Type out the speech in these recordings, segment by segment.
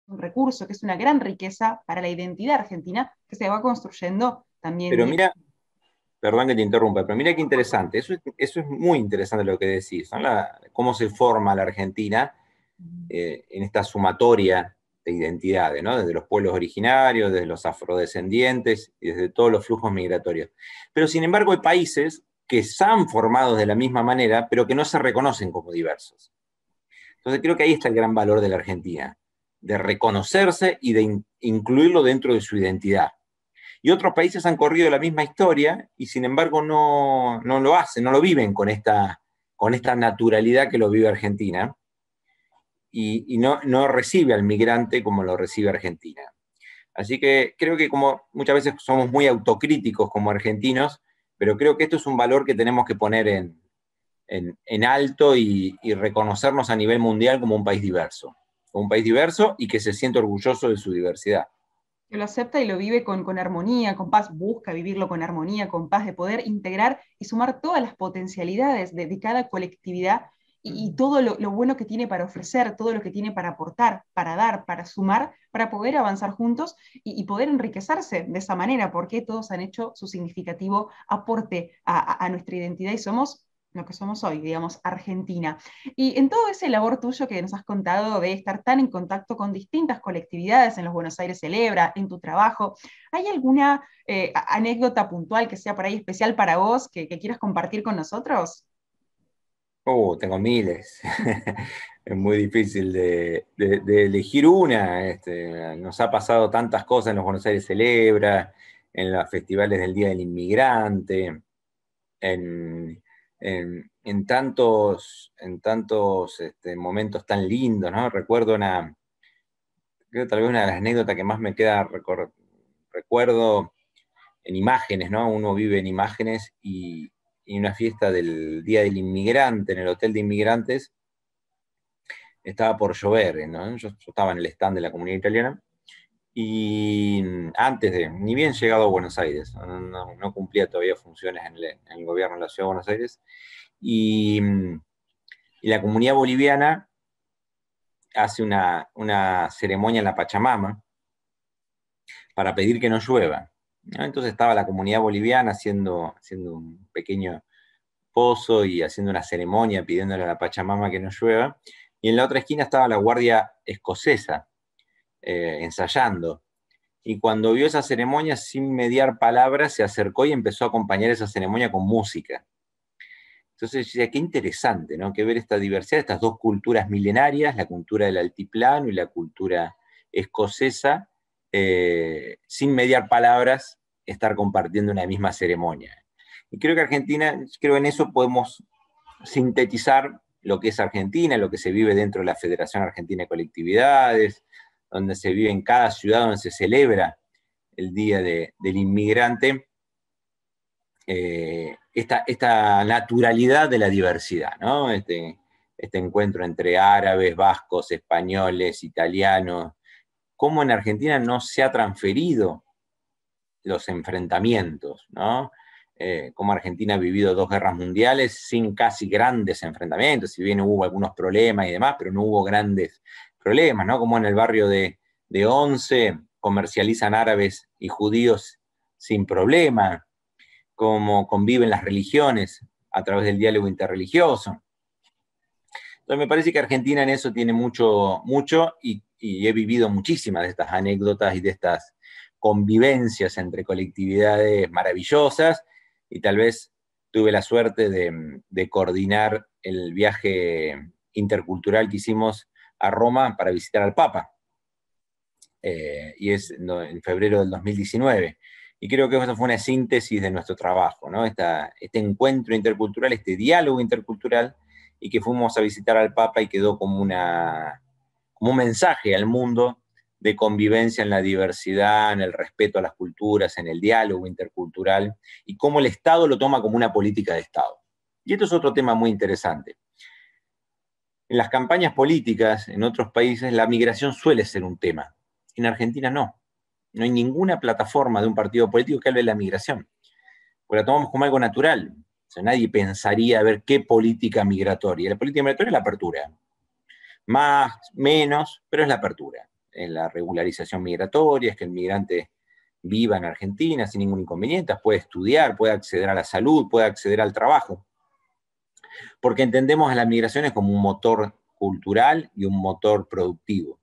un recurso, que es una gran riqueza para la identidad argentina que se va construyendo también Pero día. mira, perdón que te interrumpa, pero mira qué interesante, eso es muy interesante lo que decís, ¿no? Cómo se forma la Argentina en esta sumatoria de identidades, ¿no? Desde los pueblos originarios, desde los afrodescendientes y desde todos los flujos migratorios. Pero sin embargo hay países que están formados de la misma manera, pero que no se reconocen como diversos. Entonces creo que ahí está el gran valor de la Argentina, de reconocerse y de incluirlo dentro de su identidad. Y otros países han corrido la misma historia y sin embargo no lo hacen, no lo viven con esta naturalidad que lo vive Argentina y no recibe al migrante como lo recibe Argentina. Así que creo que como muchas veces somos muy autocríticos como argentinos, pero creo que esto es un valor que tenemos que poner en alto y reconocernos a nivel mundial como un país diverso y que se siente orgulloso de su diversidad. Que lo acepta y lo vive con armonía, con paz, busca vivirlo con armonía, con paz, de poder integrar y sumar todas las potencialidades de cada colectividad y todo lo bueno que tiene para ofrecer, todo lo que tiene para aportar, para dar, para sumar, para poder avanzar juntos y poder enriquecerse de esa manera, porque todos han hecho su significativo aporte a nuestra identidad y somos lo que somos hoy, digamos, Argentina. Y en todo ese labor tuyo que nos has contado de estar tan en contacto con distintas colectividades en los Buenos Aires Celebra, en tu trabajo, ¿hay alguna anécdota puntual que sea por ahí especial para vos que quieras compartir con nosotros? Tengo miles. Es muy difícil de elegir una. Nos ha pasado tantas cosas en los Buenos Aires Celebra, en los festivales del Día del Inmigrante, en, en tantos momentos tan lindos, ¿no? Creo tal vez una de las anécdotas que más me queda recuerdo en imágenes, ¿no? Uno vive en imágenes y una fiesta del Día del Inmigrante en el Hotel de Inmigrantes estaba por llover, ¿no? Yo estaba en el stand de la comunidad italiana y ni bien llegado a Buenos Aires, no cumplía todavía funciones en el gobierno de la ciudad de Buenos Aires, y, y la comunidad boliviana hace una ceremonia en la Pachamama para pedir que no llueva, ¿no? Entonces estaba la comunidad boliviana haciendo un pequeño pozo y haciendo una ceremonia pidiéndole a la Pachamama que no llueva, y en la otra esquina estaba la guardia escocesa ensayando. Y cuando vio esa ceremonia, sin mediar palabras, se acercó y empezó a acompañar esa ceremonia con música. Entonces decía, qué interesante, ¿no? Que ver esta diversidad, estas dos culturas milenarias, la cultura del altiplano y la cultura escocesa, sin mediar palabras, estar compartiendo una misma ceremonia. Y creo que Argentina, creo que en eso podemos sintetizar lo que es Argentina, lo que se vive dentro de la Federación Argentina de Colectividades, donde se vive en cada ciudad donde se celebra el Día del Inmigrante, esta naturalidad de la diversidad, ¿no? Este encuentro entre árabes, vascos, españoles, italianos, cómo en Argentina no se ha transferido los enfrentamientos, ¿no? Cómo Argentina ha vivido dos guerras mundiales sin casi grandes enfrentamientos, si bien hubo algunos problemas y demás, pero no hubo grandes problemas, ¿no? Como en el barrio de Once comercializan árabes y judíos sin problema, cómo conviven las religiones a través del diálogo interreligioso. Entonces me parece que Argentina en eso tiene mucho, mucho y he vivido muchísimas de estas anécdotas y de estas convivencias entre colectividades maravillosas y tal vez tuve la suerte de coordinar el viaje intercultural que hicimos a Roma para visitar al Papa, y es en febrero del 2019. Y creo que eso fue una síntesis de nuestro trabajo, ¿no? Este encuentro intercultural, este diálogo intercultural, y que fuimos a visitar al Papa y quedó como un mensaje al mundo de convivencia en la diversidad, en el respeto a las culturas, en el diálogo intercultural, y cómo el Estado lo toma como una política de Estado. Y esto es otro tema muy interesante. En las campañas políticas en otros países la migración suele ser un tema. En Argentina no. No hay ninguna plataforma de un partido político que hable de la migración, porque la tomamos como algo natural. O sea, nadie pensaría a ver qué política migratoria. La política migratoria es la apertura. Más, menos, pero es la apertura. en la regularización migratoria, es que el migrante viva en Argentina sin ningún inconveniente, puede estudiar, puede acceder a la salud, puede acceder al trabajo, porque entendemos a las migraciones como un motor cultural y un motor productivo.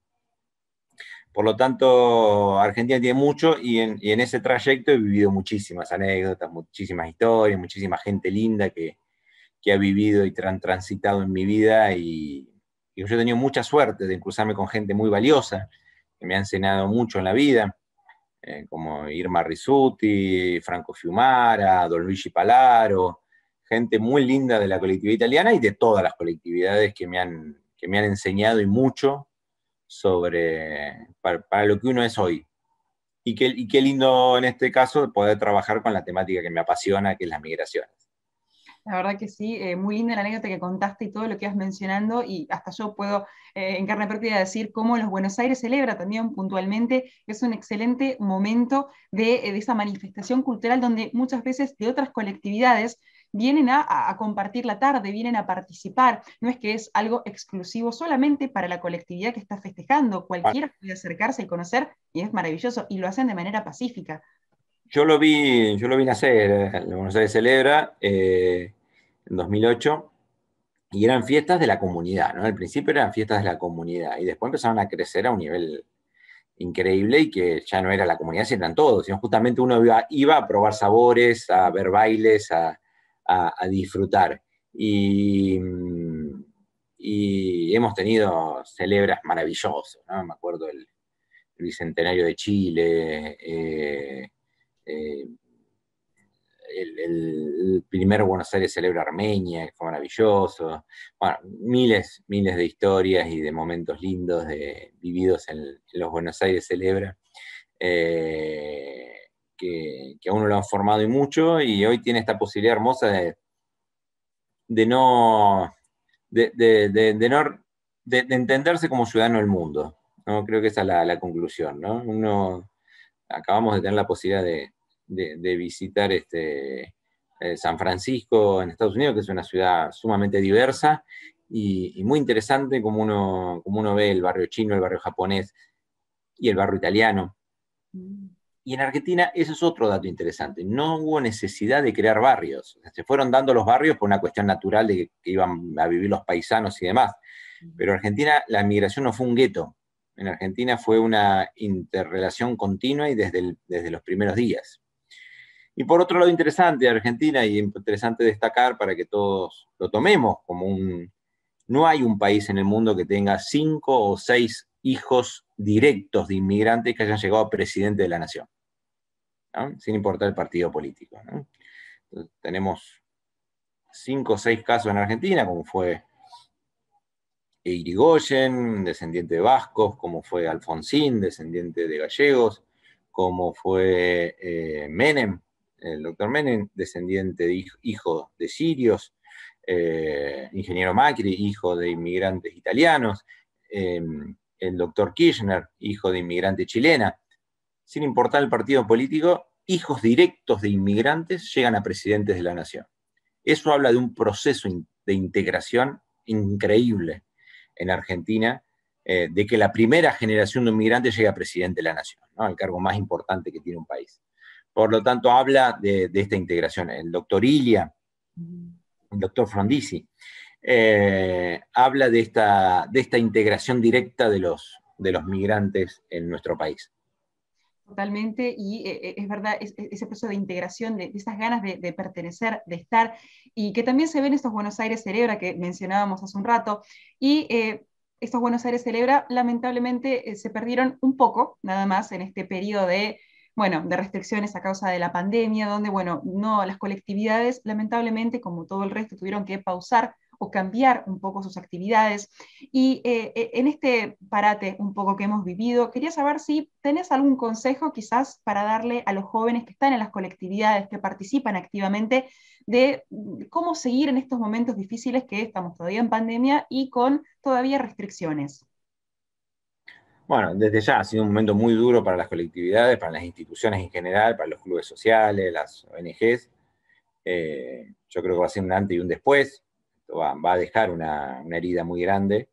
Por lo tanto, Argentina tiene mucho y en ese trayecto he vivido muchísimas anécdotas, muchísimas historias, muchísima gente linda que ha vivido y transitado en mi vida y yo he tenido mucha suerte de cruzarme con gente muy valiosa, que me ha enseñado mucho en la vida, como Irma Rizzuti, Franco Fiumara, Don Luigi Palaro, gente muy linda de la colectividad italiana y de todas las colectividades que me han enseñado y mucho para lo que uno es hoy. Y qué lindo en este caso poder trabajar con la temática que me apasiona, que es las migraciones. La verdad que sí, muy linda la anécdota que contaste y todo lo que ibas mencionando, y hasta yo puedo en carne propia decir cómo los Buenos Aires celebra también puntualmente, es un excelente momento de esa manifestación cultural donde muchas veces de otras colectividades vienen a compartir la tarde, vienen a participar, no es que es algo exclusivo solamente para la colectividad que está festejando, cualquiera puede acercarse y conocer, y es maravilloso, y lo hacen de manera pacífica. Yo lo vi nacer, el Buenos Aires Celebra, en 2008, y eran fiestas de la comunidad, ¿no? Al principio eran fiestas de la comunidad, y después empezaron a crecer a un nivel increíble, y que ya no era la comunidad, sino eran todos, sino justamente uno iba a probar sabores, a ver bailes, a disfrutar. Y hemos tenido celebras maravillosos, ¿no? Me acuerdo el Bicentenario de Chile, eh, el primer Buenos Aires Celebra Armenia, que fue maravilloso. Bueno, miles de historias y de momentos lindos vividos en los Buenos Aires Celebra, que a uno lo han formado y mucho, y hoy tiene esta posibilidad hermosa de no, de entenderse como ciudadano del mundo, ¿no? Creo que esa es la conclusión, ¿no? Acabamos de tener la posibilidad de visitar San Francisco en Estados Unidos, que es una ciudad sumamente diversa y muy interesante, como uno ve el barrio chino, el barrio japonés y el barrio italiano. Y en Argentina, eso es otro dato interesante, no hubo necesidad de crear barrios, se fueron dando los barrios por una cuestión natural de que iban a vivir los paisanos y demás, pero en Argentina la migración no fue un gueto, en Argentina fue una interrelación continua y desde los primeros días. Y por otro lado interesante de Argentina, y interesante destacar para que todos lo tomemos como no hay un país en el mundo que tenga 5 o 6 hijos directos de inmigrantes que hayan llegado a presidente de la nación, ¿no? Sin importar el partido político, ¿no? Entonces, tenemos 5 o 6 casos en Argentina, como fue Irigoyen, descendiente de vascos, como fue Alfonsín, descendiente de gallegos, como fue Menem, el doctor Menem, descendiente hijo de sirios, ingeniero Macri, hijo de inmigrantes italianos, el doctor Kirchner, hijo de inmigrante chilena. Sin importar el partido político, hijos directos de inmigrantes llegan a presidentes de la nación. Eso habla de un proceso de integración increíble en Argentina, de que la primera generación de inmigrantes llega a presidente de la nación, ¿no? El cargo más importante que tiene un país. Por lo tanto, habla de esta integración. El doctor Ilia, el doctor Frondizi, habla de esta integración directa de los migrantes en nuestro país. Totalmente, y es verdad, ese proceso de integración, de esas ganas de pertenecer, de estar, y que también se ven estos Buenos Aires Celebra que mencionábamos hace un rato, y estos Buenos Aires Celebra lamentablemente se perdieron un poco, nada más, en este periodo de restricciones a causa de la pandemia, donde, bueno, no, las colectividades lamentablemente, como todo el resto, tuvieron que pausar o cambiar un poco sus actividades. Y en este parate un poco que hemos vivido, quería saber si tenés algún consejo quizás para darle a los jóvenes que están en las colectividades, que participan activamente, de cómo seguir en estos momentos difíciles que estamos todavía en pandemia y con todavía restricciones. Bueno, desde ya ha sido un momento muy duro para las colectividades, para las instituciones en general, para los clubes sociales, las ONGs. Yo creo que va a ser un antes y un después. Esto va a dejar una herida muy grande.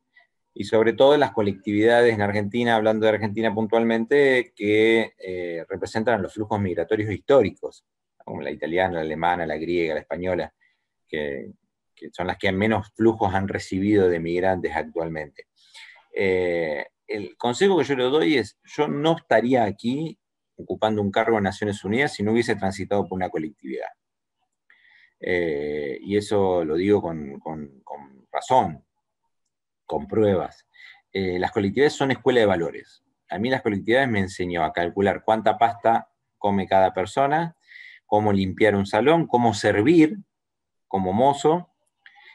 y sobre todo las colectividades en Argentina, hablando de Argentina puntualmente, que representan los flujos migratorios históricos, como la italiana, la alemana, la griega, la española, que son las que menos flujos han recibido de migrantes actualmente. El consejo que yo le doy es, yo no estaría aquí ocupando un cargo en Naciones Unidas si no hubiese transitado por una colectividad. Y eso lo digo con razón, con pruebas. Las colectividades son escuela de valores. A mí las colectividades me enseñó a calcular cuánta pasta come cada persona, cómo limpiar un salón, cómo servir como mozo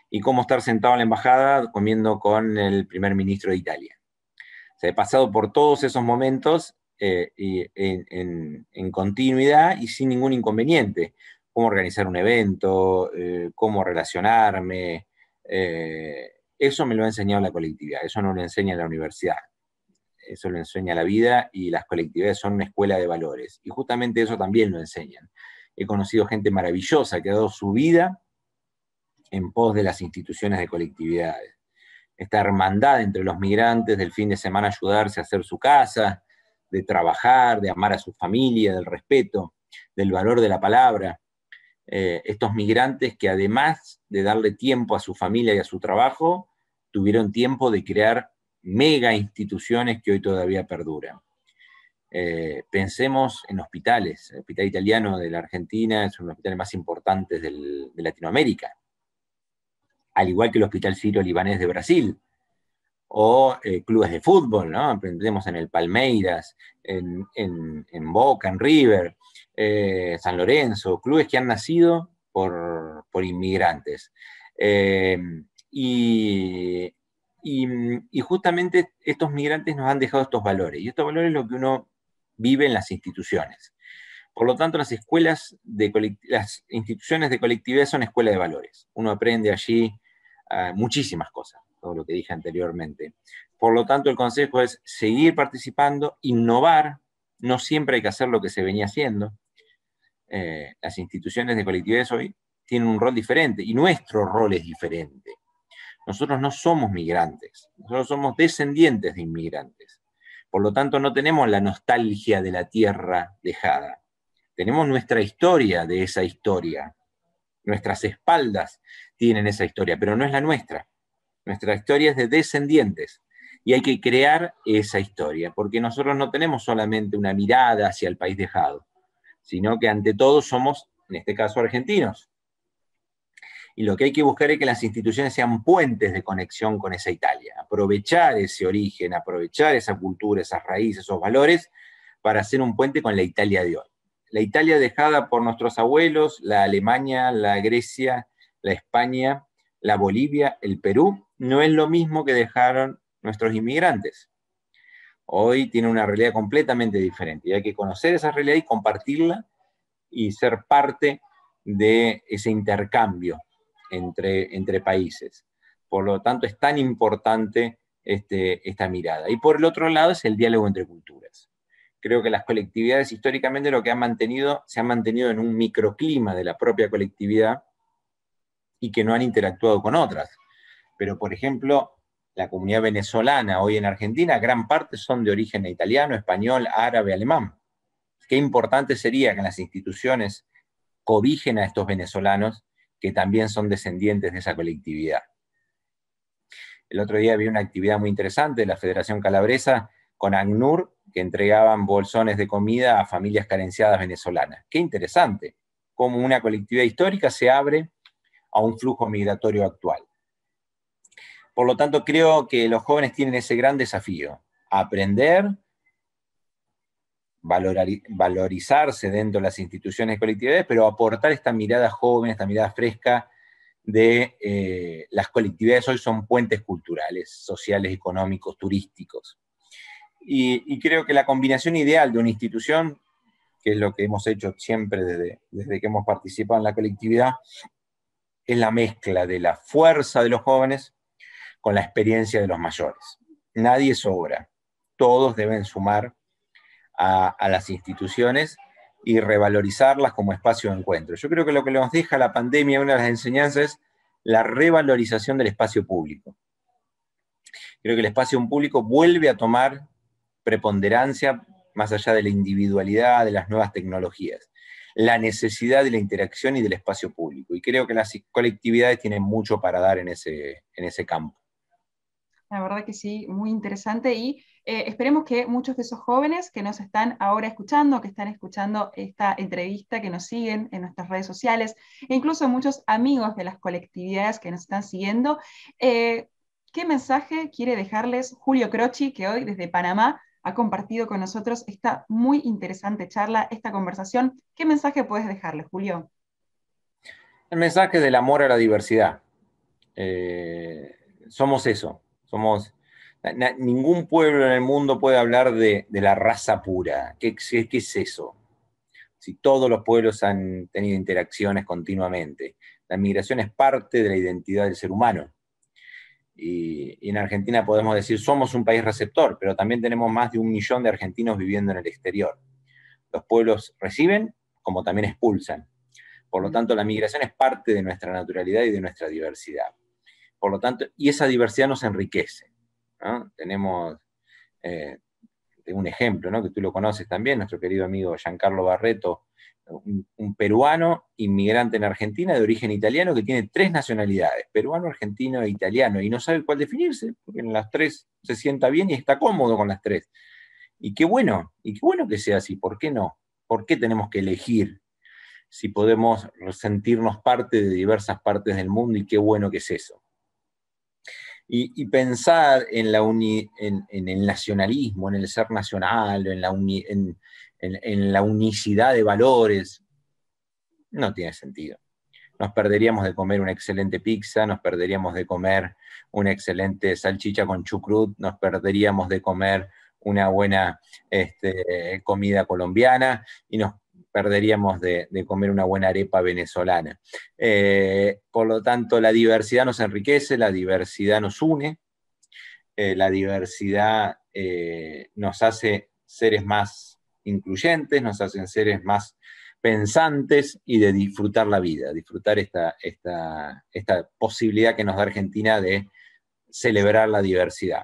y cómo estar sentado en la embajada comiendo con el primer ministro de Italia. O sea, he pasado por todos esos momentos en continuidad y sin ningún inconveniente. Cómo organizar un evento, cómo relacionarme. Eso me lo ha enseñado la colectividad, eso no lo enseña la universidad. Eso lo enseña la vida y las colectividades son una escuela de valores. Y justamente eso también lo enseñan. He conocido gente maravillosa que ha dado su vida en pos de las instituciones de colectividades. Esta hermandad entre los migrantes del fin de semana, ayudarse a hacer su casa, de trabajar, de amar a su familia, del respeto, del valor de la palabra. Estos migrantes que además de darle tiempo a su familia y a su trabajo, tuvieron tiempo de crear mega instituciones que hoy todavía perduran. Pensemos en hospitales. El Hospital Italiano de la Argentina es uno de los hospitales más importantes de Latinoamérica, al igual que el Hospital Sirio-Libanés de Brasil, o clubes de fútbol, ¿no? Aprendemos en el Palmeiras, en Boca, en River, San Lorenzo, clubes que han nacido por inmigrantes. Y justamente estos migrantes nos han dejado estos valores, y estos valores es lo que uno vive en las instituciones. Por lo tanto, las instituciones de colectividad son escuelas de valores. Uno aprende allí muchísimas cosas, todo lo que dije anteriormente. Por lo tanto, el consejo es seguir participando, innovar, no siempre hay que hacer lo que se venía haciendo. Las instituciones de colectividades hoy tienen un rol diferente, y nuestro rol es diferente. Nosotros no somos migrantes, nosotros somos descendientes de inmigrantes. Por lo tanto, no tenemos la nostalgia de la tierra dejada. Tenemos nuestra historia de esa historia. Nuestras espaldas tienen esa historia, pero no es la nuestra. Nuestra historia es de descendientes. Y hay que crear esa historia, porque nosotros no tenemos solamente una mirada hacia el país dejado, sino que ante todo somos, en este caso, argentinos. Y lo que hay que buscar es que las instituciones sean puentes de conexión con esa Italia, aprovechar ese origen, aprovechar esa cultura, esas raíces, esos valores, para hacer un puente con la Italia de hoy. La Italia dejada por nuestros abuelos, la Alemania, la Grecia, la España, la Bolivia, el Perú, no es lo mismo que dejaron nuestros inmigrantes. Hoy tiene una realidad completamente diferente, y hay que conocer esa realidad y compartirla y ser parte de ese intercambio entre países. Por lo tanto, es tan importante esta mirada. Y por el otro lado es el diálogo entre culturas. Creo que las colectividades históricamente lo que se han mantenido en un microclima de la propia colectividad y que no han interactuado con otras. Pero, por ejemplo, la comunidad venezolana hoy en Argentina, gran parte son de origen italiano, español, árabe, alemán. Qué importante sería que en las instituciones cobijen a estos venezolanos que también son descendientes de esa colectividad. El otro día vi una actividad muy interesante de la Federación Calabresa con ACNUR, que entregaban bolsones de comida a familias carenciadas venezolanas. Qué interesante, cómo una colectividad histórica se abre a un flujo migratorio actual. Por lo tanto, creo que los jóvenes tienen ese gran desafío, aprender, valorizarse dentro de las instituciones colectividades, pero aportar esta mirada joven, esta mirada fresca de las colectividades hoy son puentes culturales, sociales, económicos, turísticos. Y creo que la combinación ideal de una institución, que es lo que hemos hecho siempre desde que hemos participado en la colectividad, es la mezcla de la fuerza de los jóvenes con la experiencia de los mayores. Nadie sobra, todos deben sumar a las instituciones y revalorizarlas como espacio de encuentro. Yo creo que lo que nos deja la pandemia, una de las enseñanzas, es la revalorización del espacio público. Creo que el espacio público vuelve a tomar preponderancia más allá de la individualidad, de las nuevas tecnologías, la necesidad de la interacción y del espacio público. Y creo que las colectividades tienen mucho para dar en ese campo. La verdad que sí, muy interesante y esperemos que muchos de esos jóvenes que nos están ahora escuchando, que están escuchando esta entrevista, que nos siguen en nuestras redes sociales, e incluso muchos amigos de las colectividades que nos están siguiendo, ¿qué mensaje quiere dejarles Julio Croci, que hoy desde Panamá ha compartido con nosotros esta muy interesante charla, esta conversación? ¿Qué mensaje puedes dejarles, Julio? El mensaje del amor a la diversidad. Somos eso, ningún pueblo en el mundo puede hablar de la raza pura. ¿Qué es eso? Si todos los pueblos han tenido interacciones continuamente. La migración es parte de la identidad del ser humano. Y en Argentina podemos decir, somos un país receptor, pero también tenemos más de 1 millón de argentinos viviendo en el exterior. Los pueblos reciben, como también expulsan. Por lo tanto, la migración es parte de nuestra naturalidad y de nuestra diversidad. Por lo tanto, y esa diversidad nos enriquece, ¿no? Tenemos un ejemplo, ¿no? Que tú lo conoces también, nuestro querido amigo Giancarlo Barreto, un peruano inmigrante en Argentina de origen italiano que tiene 3 nacionalidades, peruano, argentino e italiano, y no sabe cuál definirse, porque en las 3 se sienta bien y está cómodo con las 3. Y qué bueno que sea así, ¿por qué no? ¿Por qué tenemos que elegir si podemos sentirnos parte de diversas partes del mundo, y qué bueno que es eso? Y pensar en el nacionalismo, en el ser nacional, en la unicidad de valores, no tiene sentido. Nos perderíamos de comer una excelente pizza, nos perderíamos de comer una excelente salchicha con chucrut, nos perderíamos de comer una buena comida colombiana, y nos perderíamos de comer una buena arepa venezolana. Por lo tanto, la diversidad nos enriquece, la diversidad nos une, la diversidad nos hace seres más incluyentes, nos hacen seres más pensantes y de disfrutar la vida, disfrutar esta posibilidad que nos da Argentina de celebrar la diversidad.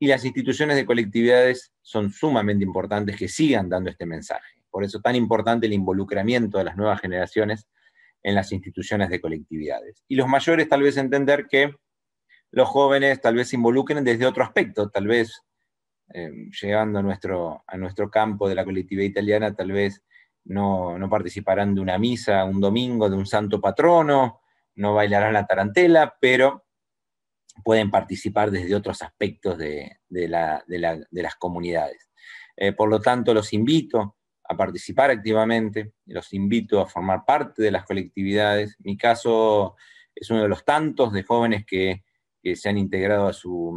Y las instituciones de colectividades son sumamente importantes que sigan dando este mensaje. Por eso es tan importante el involucramiento de las nuevas generaciones en las instituciones de colectividades. Y los mayores tal vez entender que los jóvenes tal vez se involucren desde otro aspecto, tal vez llegando a nuestro campo de la colectividad italiana, tal vez no participarán de una misa un domingo de un santo patrono, no bailarán la tarantela, pero pueden participar desde otros aspectos de las comunidades. Por lo tanto, los invito a participar activamente, los invito a formar parte de las colectividades. Mi caso es uno de los tantos de jóvenes que se han integrado a su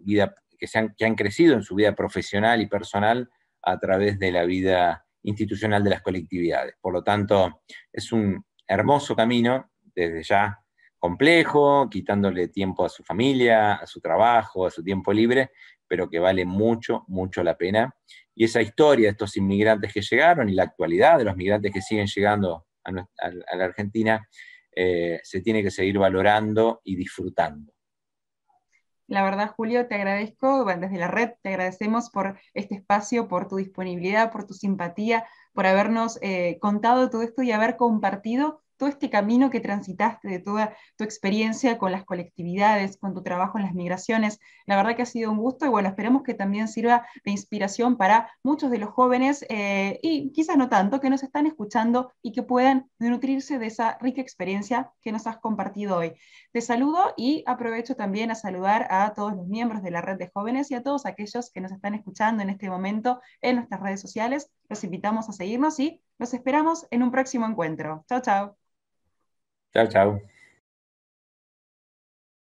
vida, que han crecido en su vida profesional y personal a través de la vida institucional de las colectividades. Por lo tanto, es un hermoso camino, desde ya complejo, quitándole tiempo a su familia, a su trabajo, a su tiempo libre, pero que vale mucho, mucho la pena. Y esa historia de estos inmigrantes que llegaron y la actualidad de los migrantes que siguen llegando a la Argentina se tiene que seguir valorando y disfrutando. La verdad, Julio, te agradezco, bueno, desde la red te agradecemos por este espacio, por tu disponibilidad, por tu simpatía, por habernos contado todo esto y haber compartido todo este camino que transitaste de toda tu experiencia con las colectividades, con tu trabajo en las migraciones. La verdad que ha sido un gusto y bueno, esperemos que también sirva de inspiración para muchos de los jóvenes y quizás no tanto, que nos están escuchando y que puedan nutrirse de esa rica experiencia que nos has compartido hoy. Te saludo y aprovecho también a saludar a todos los miembros de la red de jóvenes y a todos aquellos que nos están escuchando en este momento en nuestras redes sociales. Los invitamos a seguirnos y los esperamos en un próximo encuentro. Chao, chao. Chao, chao.